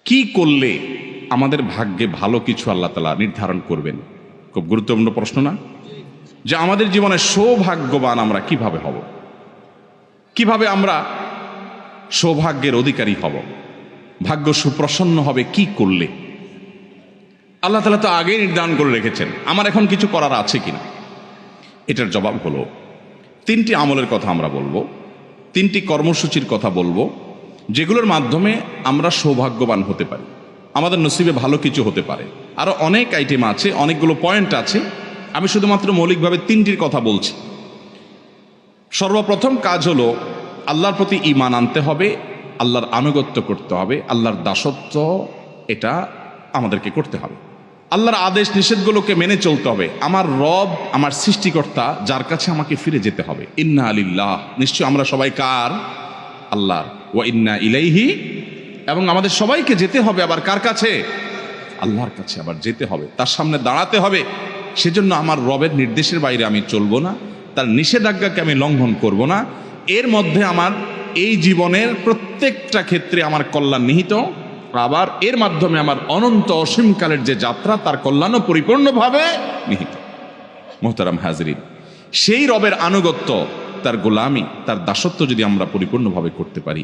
কি করলে আমাদের ভাগ্যে ভালো কিছু আল্লাহ তাআলা নির্ধারণ করবেন? খুব গুরুত্বপূর্ণ প্রশ্ন না? যে আমাদের জীবনে সৌভাগ্যবান আমরা কিভাবে হব, কিভাবে আমরা সৌভাগ্যের অধিকারী হব, ভাগ্য সুপ্রসন্ন হবে কি করলে? আল্লাহ তাআলা তো আগেই নির্ধারণ করে রেখেছেন, আমার এখন কিছু করার আছে কিনা। এটার জবাব হলো তিনটি আমলের কথা আমরা বলবো, তিনটি কর্মসূচির কথা বলবো, যেগুলোর মাধ্যমে আমরা সৌভাগ্যবান হতে পারি, আমাদের নসিবে ভালো কিছু হতে পারে। আরও অনেক আইটেম আছে, অনেকগুলো পয়েন্ট আছে, আমি শুধুমাত্র মৌলিকভাবে তিনটির কথা বলছি। সর্বপ্রথম কাজ হলো আল্লাহর প্রতি ঈমান আনতে হবে, আল্লাহর আনুগত্য করতে হবে, আল্লাহর দাসত্ব এটা আমাদেরকে করতে হবে, আল্লাহর আদেশ নিষেধগুলোকে মেনে চলতে হবে। আমার রব, আমার সৃষ্টিকর্তা, যার কাছে আমাকে ফিরে যেতে হবে। ইন্না লিল্লাহ, নিশ্চয় আমরা সবাই কার? আল্লাহর। ওয়া ইন্না ইলাইহি, এবং আমাদের সবাইকে যেতে হবে আবার কার কাছে? আল্লাহর কাছে আবার যেতে হবে, তার সামনে দাঁড়াতে হবে। সেজন্য আমার রবের নির্দেশের বাইরে আমি চলবো না, তার নিষেধাজ্ঞাকে আমি লঙ্ঘন করব না। এর মধ্যে আমার এই জীবনের প্রত্যেকটা ক্ষেত্রে আমার কল্যাণ নিহিত, আবার এর মাধ্যমে আমার অনন্ত অসীমকালের যে যাত্রা, তার কল্যাণও পরিপূর্ণভাবে নিহিত। মোহতারাম হাজরিন, সেই রবের আনুগত্য, তার গোলামি, তার দাসত্ব যদি আমরা পরিপূর্ণভাবে করতে পারি,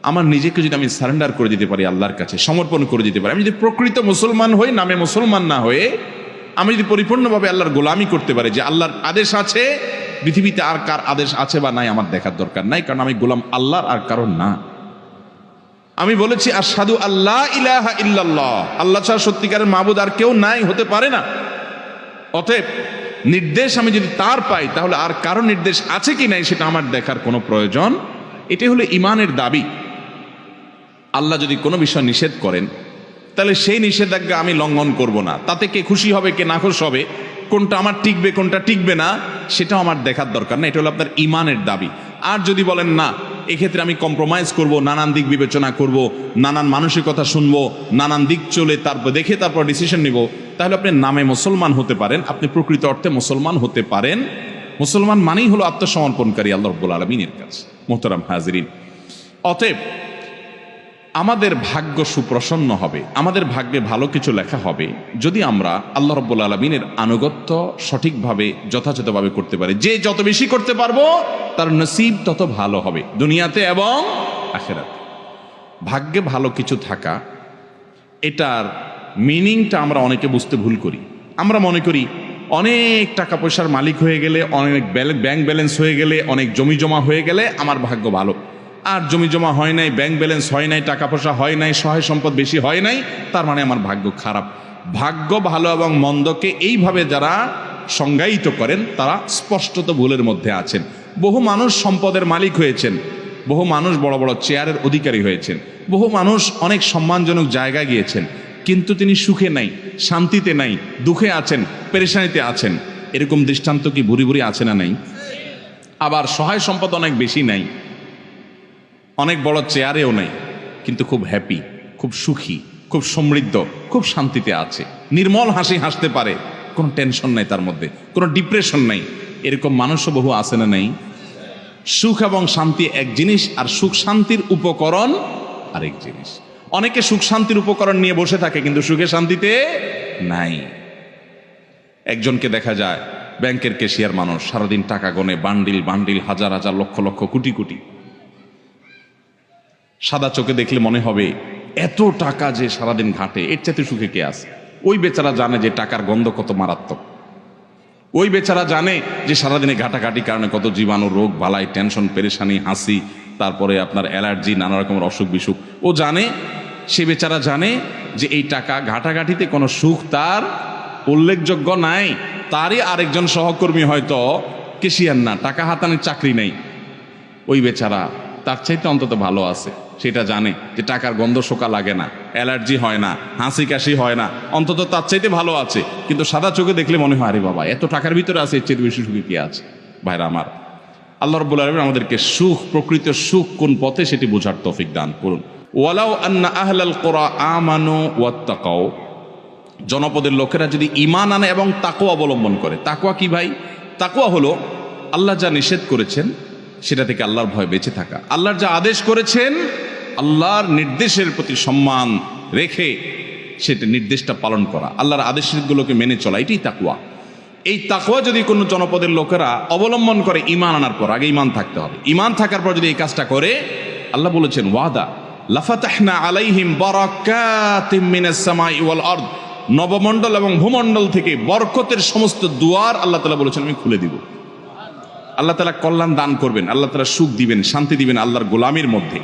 আমার নিজেকে যদি আমি সারেন্ডার করে দিতে পারি, আল্লাহর কাছে সমর্পণ করে দিতে পারি, আমি যদি প্রকৃত মুসলমান হই, নামে মুসলমান না হয়ে আমি যদি পরিপূর্ণভাবে আল্লাহর গোলামি করতে পারি, যে আল্লাহর আদেশ আছে, পৃথিবীতে আর কার আদেশ আছে বা নাই আমার দেখার দরকার নাই, কারণ আমি গোলাম আল্লাহর আর কারণ না। আমি বলেছি আশহাদু আল্লা ইলাহা ইল্লাল্লাহ, আল্লাহ ছাড়া সত্যিকারের মাবুদ আর কেউ নাই, হতে পারে না। অতএব নির্দেশ আমি যদি তার পাই, তাহলে আর কারো নির্দেশ আছে কি নাই সেটা আমার দেখার কোনো প্রয়োজন। এটাই হলো ঈমানের দাবি। আল্লাহ যদি কোনো বিষয় নিষেধ করেন, তাহলে সেই নিষেধাজ্ঞা আমি লঙ্ঘন করব না। তাতে কে খুশি হবে কে নাখুশ হবে, কোনটা আমার টিকবে কোনটা টিকবে না, সেটাও আমার দেখার দরকার না। এটা হলো আপনার ঈমানের দাবি। আর যদি বলেন না, এক্ষেত্রে আমি কম্প্রোমাইজ করব, নানান দিক বিবেচনা করব, নানান মানুষের কথা শুনবো, নানান দিক চলে তারপর দেখে তারপর ডিসিশন নিব, তাহলে আপনি নামে মুসলমান হতে পারেন, আপনি প্রকৃত অর্থে মুসলমান হতে পারেন। মুসলমান মানেই হলো আত্মসমর্পণকারী আল্লাহ রাব্বুল আলামিনের কাছে। মোহতারাম হাজরিন, অতএব আমাদের ভাগ্য সুপ্রসন্ন হবে, আমাদের ভাগ্যে ভালো কিছু লেখা হবে যদি আমরা আল্লাহ রাব্বুল আলামিনের আনুগত্য সঠিকভাবে যথাযথভাবে করতে পারি। যে যত বেশি করতে পারবো তার নসিব তত ভালো হবে দুনিয়াতে এবং আখিরাতে। ভাগ্যে ভালো কিছু থাকা, এটার মিনিংটা আমরা অনেকে বুঝতে ভুল করি। আমরা মনে করি অনেক টাকা পয়সার মালিক হয়ে গেলে, অনেক ব্যাংক ব্যালেন্স হয়ে গেলে, অনেক জমি জমা হয়ে গেলে আমার ভাগ্য ভালো। আর জমি জমা হয় নাই, ব্যাংক ব্যালেন্স হয় নাই, টাকা পয়সা হয় নাই, সহায় সম্পদ বেশি হয় নাই, তার মানে আমার ভাগ্য খারাপ। ভাগ্য ভালো এবং মন্দকে এইভাবে যারা সংজ্ঞায়িত করেন, তারা স্পষ্টত ভুলের মধ্যে আছেন। বহু মানুষ সম্পদের মালিক হয়েছেন, বহু মানুষ বড় বড় চেয়ারের অধিকারী হয়েছেন, বহু মানুষ অনেক সম্মানজনক জায়গায় গিয়েছেন, কিন্তু তিনি সুখে নাই, শান্তিতে নাই, দুঃখে আছেন, পেরেশানিতে আছেন। এরকম দৃষ্টান্ত কি ভুরি ভুরি আছে না নাই? আবার সহায় সম্পদ অনেক বেশি নাই, অনেক বড় চেয়ারেও নাই, কিন্তু খুব হ্যাপি, খুব সুখী, খুব সমৃদ্ধ, খুব শান্তিতে আছে, নির্মল হাসি হাসতে পারে, কোনো টেনশন নাই তার মধ্যে, কোনো ডিপ্রেশন নাই। এরকম মানুষও বহু আছে না নাই? সুখ এবং শান্তি এক জিনিস, আর সুখ শান্তির উপকরণ আরেক জিনিস। অনেকে সুখ শান্তির উপকরণ নিয়ে বসে থাকে, কিন্তু সুখে শান্তিতে নাই। একজনকে দেখা যায় ব্যাংকের ক্যাশিয়ার মানুষ, সারাদিন টাকা গনে, বান্ডিল বান্ডিল, হাজার হাজার, লক্ষ লক্ষ, কোটি কোটি। সাদা চোখে দেখলে মনে হবে এত টাকা যে সারাদিন ঘাটে, এর চাইতে সুখে কে আছে? ওই বেচারা জানে যে টাকার গন্ধ কত মারাত্মক। ওই বেচারা জানে যে সারাদিনে ঘাটাঘাটির কারণে কত জীবাণু, রোগ বালাই, টেনশন, পেরেশানি, হাসি, তারপরে আপনার অ্যালার্জি, নানা রকমের অসুখ বিসুখ ও জানে। সে বেচারা জানে যে এই টাকা ঘাটাঘাটিতে কোনো সুখ তার উল্লেখযোগ্য নাই। তারই আরেকজন সহকর্মী হয়তো কেশিয়ার না, টাকা হাতানোর চাকরি নেই, ওই বেচারা তার চাইতে অন্তত ভালো আছে। সেটা জানে যে টাকার গন্ধ শোকা লাগে না, অ্যালার্জি হয় না, হাসি কাশি হয় না, অন্তত তার চাইতে ভালো আছে। কিন্তু সাদা চোখে দেখলে মনে হয়, আরে বাবা, এত টাকার ভিতরে আছে, এর চেয়ে বেশি সুখী কি আছে? ভাইরা আমার, আল্লাহ রাব্বুল আলামিন আমাদেরকে সুখ, প্রকৃত সুখ কোন পথে সেটি বোঝার তৌফিক দান করুন। ওয়ালাউ আন্না আহলাল কুরা আমানু ওয়াত্তাকাউ, জনপদের লোকেরা যদি ঈমান আনে এবং তাকওয়া অবলম্বন করে। তাকওয়া কি ভাই? তাকওয়া হলো আল্লাহ যা নিষেধ করেছেন সেটা থেকে আল্লাহর ভয় বেঁচে থাকা, আল্লাহর যা আদেশ করেছেন আল্লাহর নির্দেশের প্রতি সম্মান, রেখে সেটা নির্দেশটা পালন করা, আল্লাহর আদেশগুলোকে মেনে চলা, এটাই তাকওয়া। এই তাকওয়া যদি কোনো জনপদের লোকেরা অবলম্বন করে ঈমান আনার পর, আগে ঈমান থাকতে হবে, ঈমান থাকার পর যদি এই কাজটা করে, আল্লাহ বলেছেন ওয়াদা লাফাতাহনা আলাইহিম বারাকাতিম মিনাস সামাই ওয়াল আরদ, নবমণ্ডল এবং ভূমণ্ডল থেকে বরকতের সমস্ত দুয়ার আল্লাহ তাআলা বলেছেন আমি খুলে দিব। আল্লাহ তাআলা কল্যাণ দান করবেন, আল্লাহ তাআলা সুখ দিবেন, শান্তি দিবেন আল্লাহর গোলামির মধ্যে।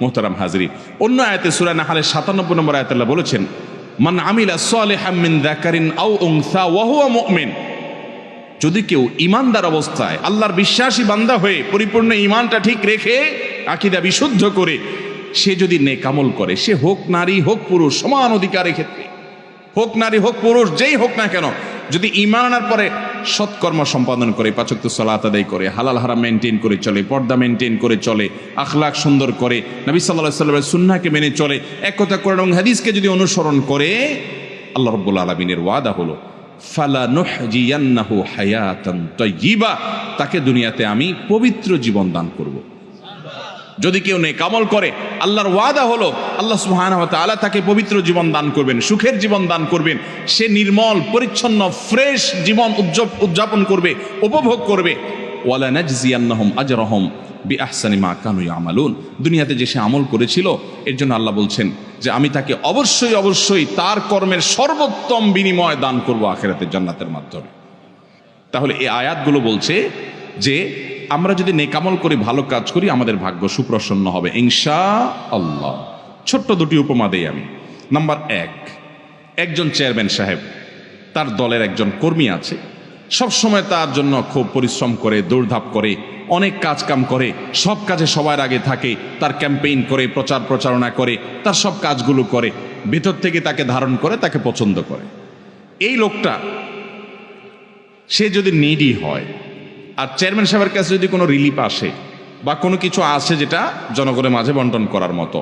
মুহতারাম হাজরিন, অন্য আয়াতে সূরা নাহলের 97 নম্বর আয়াতে আল্লাহ বলেছেন মান আমিলা সালিহাম মিন যাকারিন আও উনসা ওয়া হুয়া মুমিন, যদি কেউ ঈমানদার অবস্থায় আল্লাহর বিশ্বাসী বান্দা হয়ে পরিপূর্ণ ঈমানটা ঠিক রেখে আকীদা বিশুদ্ধ করে সে যদি নেক আমল করে, সে হোক নারী হোক পুরুষ, সমান অধিকারের ক্ষেত্রে, হোক নারী হোক পুরুষ, যেই হোক না কেন, যদি ঈমান আনার পরে সৎকর্ম সম্পাদন করে, 5 ওয়াক্ত সালাত আদায় করে, হালাল হারাম মেনটেন করে চলে, পর্দা মেনটেন করে চলে, আখলাক সুন্দর করে, নবী সাল্লাল্লাহু আলাইহি ওয়াসাল্লামের সুন্নাহকে মেনে চলে, এক কথা কোরআন এবং হাদিসকে যদি অনুসরণ করে, আল্লাহ রাব্বুল আলামিনের ওয়াদা হলো ফালানুহজিয়ান্নাহু হায়াতান তাইয়্যিবা, তাকে দুনিয়াতে আমি পবিত্র জীবন দান করব। যদি কেউ নেক আমল করে, আল্লাহর ওয়াদা হলো আল্লাহ সুবহানাহু ওয়া তাআলা তাকে পবিত্র জীবন দান করবেন, সুখের জীবন দান করবেন, সে নির্মল পরিচ্ছন্ন ফ্রেশ জীবন উদযাপন করবে, উপভোগ করবে। ওয়ালা নাজজিয়ান্নাহুম আজরাহুম বিআহসানি মা কানু ইয়ামালুন, দুনিয়াতে যে সে আমল করেছিল এর জন্য আল্লাহ বলছেন যে আমি তাকে অবশ্যই অবশ্যই তার কর্মের সর্বোত্তম বিনিময় দান করব আখিরাতে জান্নাতের মাধ্যমে। তাহলে এই আয়াতগুলো বলছে যে আমরা যদি নেকামল করি, ভালো কাজ করি, আমাদের ভাগ্য সুপ্রসন্ন হবে ইনশাআল্লাহ। ছোট্ট দুটি উপমা দেই আমি। নাম্বার 1, একজন চেয়ারম্যান সাহেব, তার দলের একজন কর্মী আছে, সব সময় তার জন্য খুব পরিশ্রম করে, দৌড়ধাপ করে, অনেক কাজ কাম করে, সব কাজে সবার আগে থাকে, তার ক্যাম্পেইন করে, প্রচার প্রচারণা করে, তার সব কাজগুলো করে, ভেতর থেকে তাকে ধারণ করে, তাকে পছন্দ করে। এই লোকটা সে যদি নিডি হয় আর চেয়ারম্যান সাহেবের কাছে যদি কোনো রিলিফ আসে বা কোনো কিছু আসে যেটা জনগণের মাঝে বন্টন করার মতো,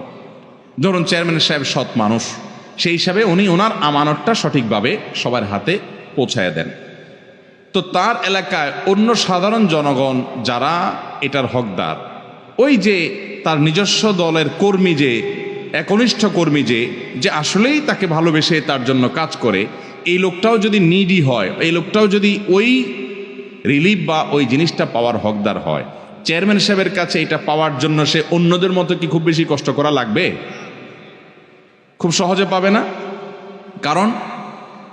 ধরুন চেয়ারম্যান সাহেব সৎ মানুষ, সেই হিসাবে উনি ওনার আমানতটা সঠিকভাবে সবার হাতে পৌঁছায় দেন। তো তার এলাকায় অন্য সাধারণ জনগণ যারা এটার হকদার, ওই যে তার নিজস্ব দলের কর্মী, যে একনিষ্ঠ কর্মী, যে আসলেই তাকে ভালোবেসে তার জন্য কাজ করে, এই লোকটাও যদি নিডি হয়, এই লোকটাও যদি ওই রিলিফ বা ওই জিনিসটা পাওয়ার হকদার হয়, চেয়ারম্যান সাহেবের কাছে এটা পাওয়ার জন্য সে অন্যদের মতো কি খুব বেশি কষ্ট করা লাগবে? খুব সহজে পাবে না। কারণ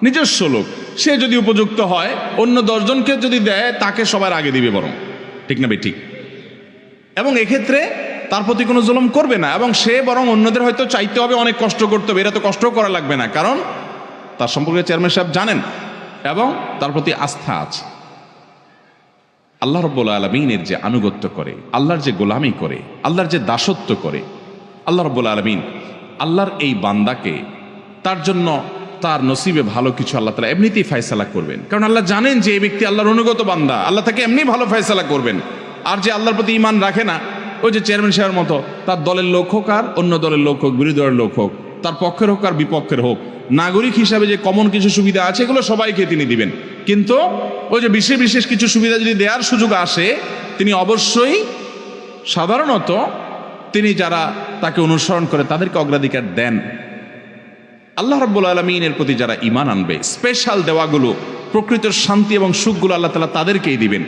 নিজস্ব লোক, সে যদি উপযুক্ত হয়, অন্য 10 জনকে যদি দেয়, তাকে সবার আগে দিবে বরং, ঠিক না ঠিক? এবং এক্ষেত্রে তার প্রতি কোনো জুলুম করবে না, এবং সে বরং অন্যদের হয়তো চাইতে হবে, অনেক কষ্ট করতে হবে, এরা তো কষ্ট করা লাগবে না, কারণ তার সম্পর্কে চেয়ারম্যান সাহেব জানেন এবং তার প্রতি আস্থা আছে। আল্লাহ রাব্বুল আলামিনের যে আনুগত্য করে, আল্লাহর যে গোলামি করে, আল্লাহর যে দাসত্ব করে, আল্লাহ রাব্বুল আলামিন আল্লাহর এই বান্দাকে তার জন্য তার নসিবে ভালো কিছু আল্লাহ তাআলা এমনিতেই ফয়সালা করবেন। কারণ আল্লাহ জানেন যে এই ব্যক্তি আল্লাহর অনুগত বান্দা, আল্লাহ তাকে এমনি ভালো ফয়সালা করবেন। আর যে আল্লাহর প্রতি ঈমান রাখে না, ওই যে চেয়ারম্যান সাহেবের মতো, তার দলের লোক হোক আর অন্য দলের লোক হোক, বিরোধী দলের লোক হোক, তার পক্ষের হোক আর বিপক্ষের হোক, নাগরিক হিসাবে যে কমন কিছু সুবিধা আছে এগুলো সবাইকে তিনি দিবেন। কিন্তু ওই যে বিশেষ বিশেষ কিছু সুবিধা যদি দেওয়ার সুযোগ আসে, তিনি অবশ্যই সাধারণত তিনি যারা তাকে অনুসরণ করে তাদেরকে অগ্রাধিকার দেন। আল্লাহ রাব্বুল আলামিনের প্রতি যারা ঈমান আনবে, স্পেশাল দেওয়াগুলো, প্রকৃত শান্তি এবং সুখগুলো আল্লাহ তাআলা তাদেরকেই দিবেন।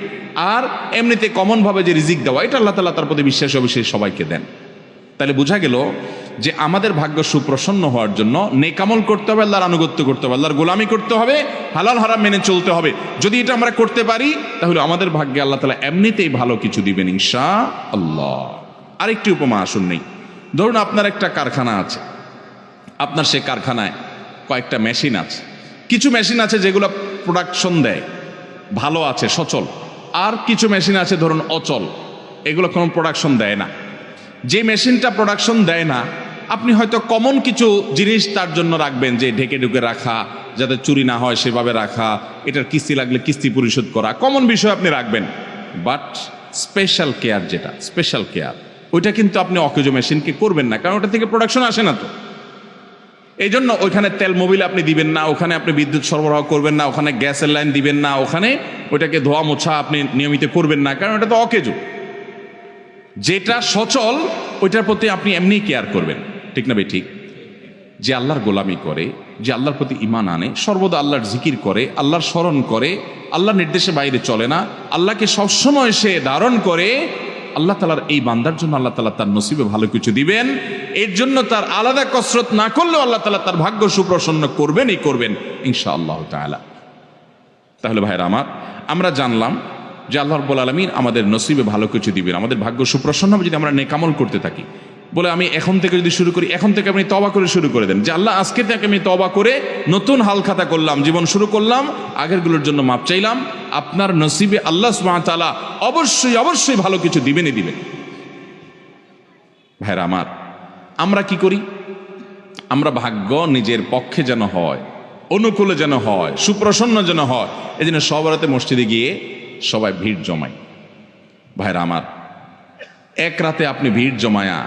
আর এমনিতে কমনভাবে যে রিজিক দেওয়া, এটা আল্লাহ তাআলা তার প্রতি বিশ্বাসী অবশ্যই সবাইকে দেন। তাহলে বোঝা গেল যে আমাদের ভাগ্য সুপ্রসন্ন হওয়ার জন্য নেক আমল করতে হবে, আল্লাহর আনুগত্য করতে হবে, আল্লাহর গোলামি করতে হবে, হালাল হারাম মেনে চলতে হবে। যদি এটা আমরা করতে পারি, তাহলে আমাদের ভাগ্যে আল্লাহ তাআলা এমনিতেই ভালো কিছু দিবেন ইনশাআল্লাহ। আরেকটি উপমা আসুন নেই। ধরুন আপনার একটা কারখানা আছে, আপনার সে কারখানায় কয়েকটা মেশিন আছে। কিছু মেশিন আছে যেগুলো প্রোডাকশন দেয়, ভালো আছে, সচল। আর কিছু মেশিন আছে ধরুন অচল, এগুলো কোনো প্রোডাকশন দেয় না। যে মেশিনটা প্রোডাকশন দেয় না, আপনি হয়তো কমন কিছু জিনিস তার জন্য রাখবেন, যে ঢেকে ঢুকে রাখা, যাতে চুরি না হয় সেভাবে রাখা, এটার কিস্তি লাগলে কিস্তি পরিশোধ করা, কমন বিষয় আপনি রাখবেন। বাট স্পেশাল কেয়ার, যেটা স্পেশাল কেয়ার, ওইটা কিন্তু আপনি অকেজো মেশিনকে করবেন না, কারণ ওটা থেকে প্রোডাকশন আসে না। তো এই জন্য ওইখানে তেল মোবিল আপনি দিবেন না, ওখানে আপনি বিদ্যুৎ সরবরাহ করবেন না, ওখানে গ্যাসের লাইন দিবেন না, ওখানে ওইটাকে ধোয়া মোছা আপনি নিয়মিত করবেন না, কারণ এটা তো অকেজো। যেটা সচল ওইটার প্রতি আপনি এমনি কেয়ার করবেন, ঠিক না ভাই? ঠিক। যে আল্লাহর গোলামি করে, যে আল্লাহর প্রতি ঈমান আনে, সর্বদা আল্লাহর জিকির করে, আল্লাহর স্মরণ করে, আল্লাহর নির্দেশে বাইরে চলে না, আল্লাহকে সবসময় সে ধারণ করে, আল্লাহ তাআলার এই বান্দার জন্য আল্লাহ তাআলা তার নসিবে ভালো কিছু দিবেন। এর জন্য তার আলাদা কসরত না করলেও আল্লাহ তাআলা তার ভাগ্য সুপ্রসন্ন করবেনই করবেন ইনশাআল্লাহ তাআলা। তাহলে ভাইরা আমার, আমরা জানলাম যে আল্লাহ রাব্বুল আলামিন আমাদের নসিবে ভালো কিছু দিবেন, আমাদের ভাগ্য সুপ্রসন্ন হবে যদি আমরা নেকামল করতে থাকি। বলে আমি এখন থেকে যদি শুরু করি, এখন থেকে আপনি তওবা করে শুরু করে দেন যে আল্লাহ আজকে থেকে আমি তওবা করে নতুন হালখাতা করলাম, জীবন শুরু করলাম, আগেরগুলোর জন্য মাপ চাইলাম। আপনার নসিবে আল্লাহ সুবহানাহু ওয়া তাআলা অবশ্যই অবশ্যই ভালো কিছু দিবেনই দিবেন। ভাইরা আমার, আমরা কি করি? আমরা ভাগ্য নিজের পক্ষে যেন হয়, অনুকূলে যেন হয়, সুপ্রসন্ন যেন হয়, এই জন্য সব রাতে মসজিদে গিয়ে সবাই ভিড় জমাই। ভাইরা আমার, এক রাতে আপনি ভিড় জমায়া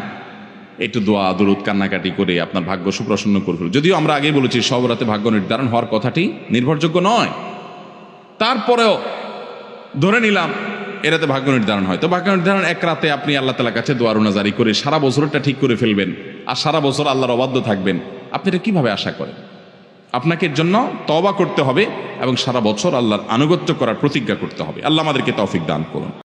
একটু দোয়া দরুদ কান্নাকাটি করে আপনার ভাগ্য সুপ্রসন্ন করে ফেলুন। যদিও আমরা আগেই বলেছি সব রাতে ভাগ্য নির্ধারণ হওয়ার কথাটি নির্ভরযোগ্য নয়, তারপরেও ধরে নিলাম এরাতে ভাগ্য নির্ধারণ হয়, তো ভাগ্য নির্ধারণ এক রাতে আপনি আল্লাহ তাআলার কাছে দোয়া রোনাজারি করে সারা বছরটা ঠিক করে ফেলবেন আর সারা বছর আল্লাহর অবাধ্য থাকবেন, আপনি এটা কিভাবে আশা করেন? আপনাকে এর জন্য তওবা করতে হবে এবং সারা বছর আল্লাহর আনুগত্য করার প্রতিজ্ঞা করতে হবে। আল্লাহ আমাদেরকে তৌফিক দান করুন।